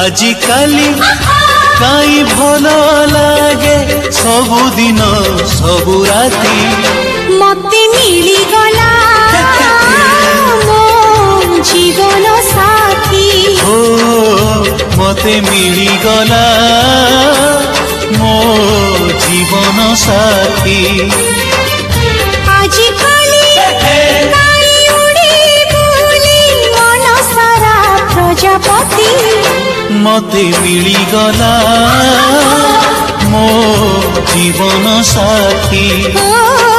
आजिकाली काई भल लागे सबुदिन सबु राती मते मिली गला मो जीवन साथी हो मते मिली गला मो जीवन साथी आजिकाली काई उड़ी बुली मन सारा प्रजापति मते मिली गला मो जीवन साथी ओ